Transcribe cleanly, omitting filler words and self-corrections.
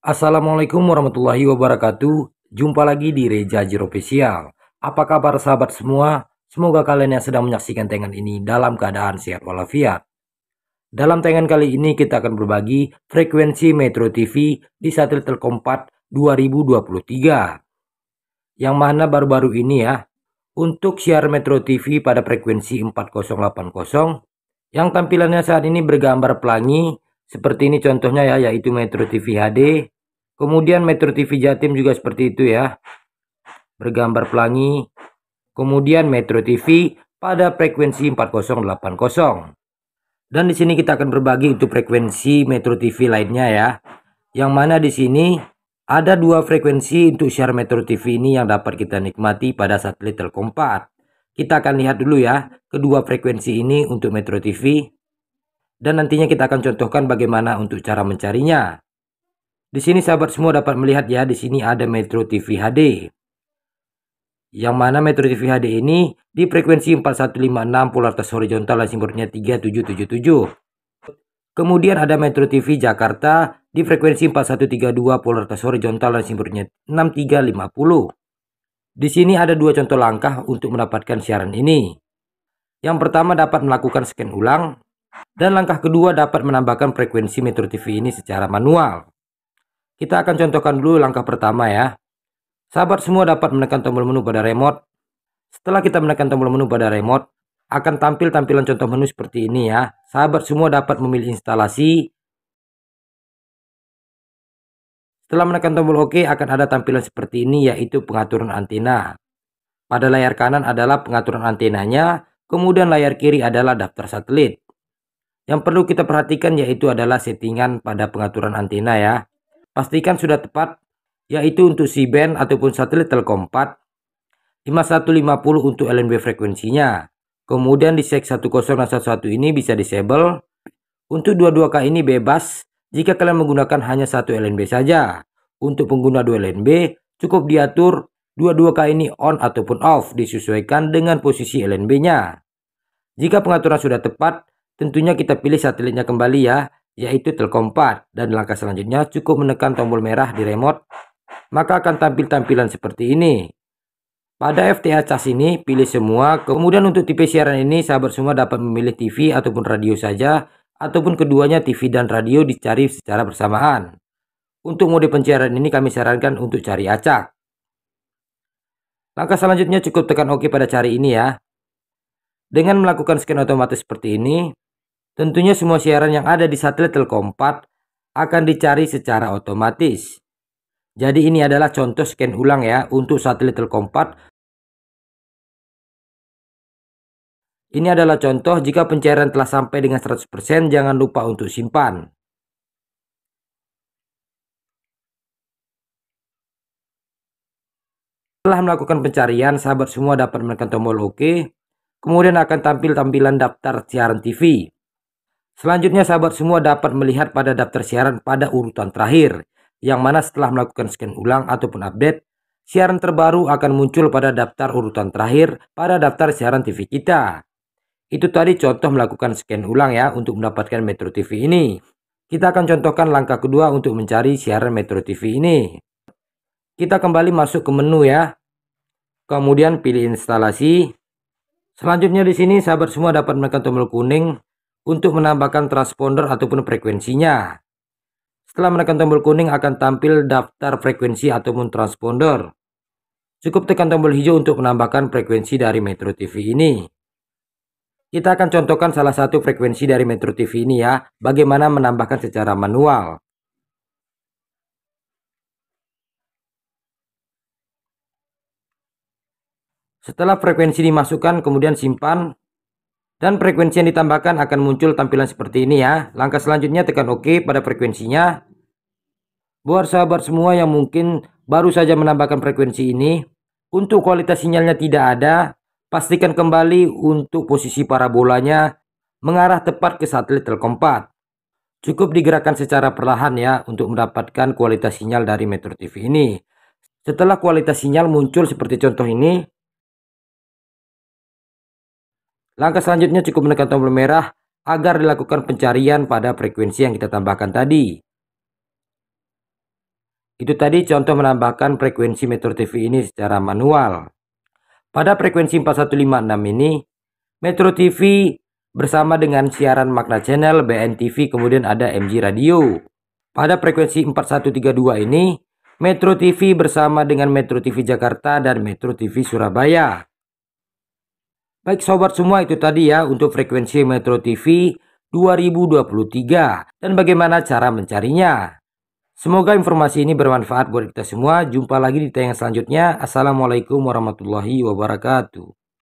Assalamualaikum warahmatullahi wabarakatuh. Jumpa lagi di Reza Jiro Official. Apa kabar sahabat semua? Semoga kalian yang sedang menyaksikan tayangan ini dalam keadaan sehat walafiat. Dalam tayangan kali ini kita akan berbagi frekuensi Metro TV di satelit Telkom 4 2023. Yang mana baru-baru ini ya, untuk siar Metro TV pada frekuensi 4080 yang tampilannya saat ini bergambar pelangi seperti ini contohnya ya, yaitu Metro TV HD. Kemudian Metro TV Jatim juga seperti itu ya, bergambar pelangi. Kemudian Metro TV pada frekuensi 4080. Dan di sini kita akan berbagi untuk frekuensi Metro TV lainnya ya. Yang mana di sini ada dua frekuensi untuk siar Metro TV ini yang dapat kita nikmati pada satelit Telkom 4. Kita akan lihat dulu ya kedua frekuensi ini untuk Metro TV. Dan nantinya kita akan contohkan bagaimana untuk cara mencarinya. Di sini sahabat semua dapat melihat ya, di sini ada Metro TV HD. Yang mana Metro TV HD ini di frekuensi 4156 polaritas horizontal dan simbolnya 3777. Kemudian ada Metro TV Jakarta di frekuensi 4132 polaritas horizontal dan simbolnya 6350. Di sini ada dua contoh langkah untuk mendapatkan siaran ini. Yang pertama dapat melakukan scan ulang, dan langkah kedua dapat menambahkan frekuensi Metro TV ini secara manual. Kita akan contohkan dulu langkah pertama ya. Sahabat semua dapat menekan tombol menu pada remote. Setelah kita menekan tombol menu pada remote, akan tampil tampilan contoh menu seperti ini ya. Sahabat semua dapat memilih instalasi. Setelah menekan tombol OK, akan ada tampilan seperti ini, yaitu pengaturan antena. Pada layar kanan adalah pengaturan antenanya, kemudian layar kiri adalah daftar satelit. Yang perlu kita perhatikan yaitu adalah settingan pada pengaturan antena ya. Pastikan sudah tepat, yaitu untuk C-band ataupun satelit Telkom 4 5150 untuk LNB frekuensinya. Kemudian di sek 10 dan 11 ini bisa disable. Untuk 22K ini bebas jika kalian menggunakan hanya satu LNB saja. Untuk pengguna 2 LNB cukup diatur 22K ini on ataupun off, disesuaikan dengan posisi LNB-nya. Jika pengaturan sudah tepat, tentunya kita pilih satelitnya kembali ya, yaitu Telkom 4, dan langkah selanjutnya cukup menekan tombol merah di remote, maka akan tampil tampilan seperti ini. Pada FTA cas ini pilih semua. Kemudian untuk tipe siaran ini sahabat semua dapat memilih TV ataupun radio saja, ataupun keduanya TV dan radio dicari secara bersamaan. Untuk mode pencarian ini kami sarankan untuk cari acak. Langkah selanjutnya cukup tekan OK pada cari ini ya. Dengan melakukan scan otomatis seperti ini, tentunya semua siaran yang ada di satelit Telkom 4 akan dicari secara otomatis. Jadi ini adalah contoh scan ulang ya untuk satelit Telkom 4. Ini adalah contoh jika pencairan telah sampai dengan 100%, jangan lupa untuk simpan. Setelah melakukan pencarian, sahabat semua dapat menekan tombol OK. Kemudian akan tampil tampilan daftar siaran TV. Selanjutnya sahabat semua dapat melihat pada daftar siaran pada urutan terakhir, yang mana setelah melakukan scan ulang ataupun update, siaran terbaru akan muncul pada daftar urutan terakhir pada daftar siaran TV kita. Itu tadi contoh melakukan scan ulang ya untuk mendapatkan Metro TV ini. Kita akan contohkan langkah kedua untuk mencari siaran Metro TV ini. Kita kembali masuk ke menu ya. Kemudian pilih instalasi. Selanjutnya di sini sahabat semua dapat menekan tombol kuning untuk menambahkan transponder ataupun frekuensinya. Setelah menekan tombol kuning akan tampil daftar frekuensi ataupun transponder. Cukup tekan tombol hijau untuk menambahkan frekuensi dari Metro TV ini. Kita akan contohkan salah satu frekuensi dari Metro TV ini ya, bagaimana menambahkan secara manual. Setelah frekuensi dimasukkan, kemudian simpan. Dan frekuensi yang ditambahkan akan muncul tampilan seperti ini ya. Langkah selanjutnya tekan OK pada frekuensinya. Buat sahabat semua yang mungkin baru saja menambahkan frekuensi ini, untuk kualitas sinyalnya tidak ada, pastikan kembali untuk posisi parabolanya mengarah tepat ke satelit Telkom 4. Cukup digerakkan secara perlahan ya untuk mendapatkan kualitas sinyal dari Metro TV ini. Setelah kualitas sinyal muncul seperti contoh ini, langkah selanjutnya cukup menekan tombol merah agar dilakukan pencarian pada frekuensi yang kita tambahkan tadi. Itu tadi contoh menambahkan frekuensi Metro TV ini secara manual. Pada frekuensi 4156 ini, Metro TV bersama dengan siaran makna channel, BNTV, kemudian ada MG Radio. Pada frekuensi 4132 ini, Metro TV bersama dengan Metro TV Jakarta dan Metro TV Surabaya. Baik sobat semua, itu tadi ya untuk frekuensi Metro TV 2023 dan bagaimana cara mencarinya. Semoga informasi ini bermanfaat buat kita semua. Jumpa lagi di tayangan selanjutnya. Assalamualaikum warahmatullahi wabarakatuh.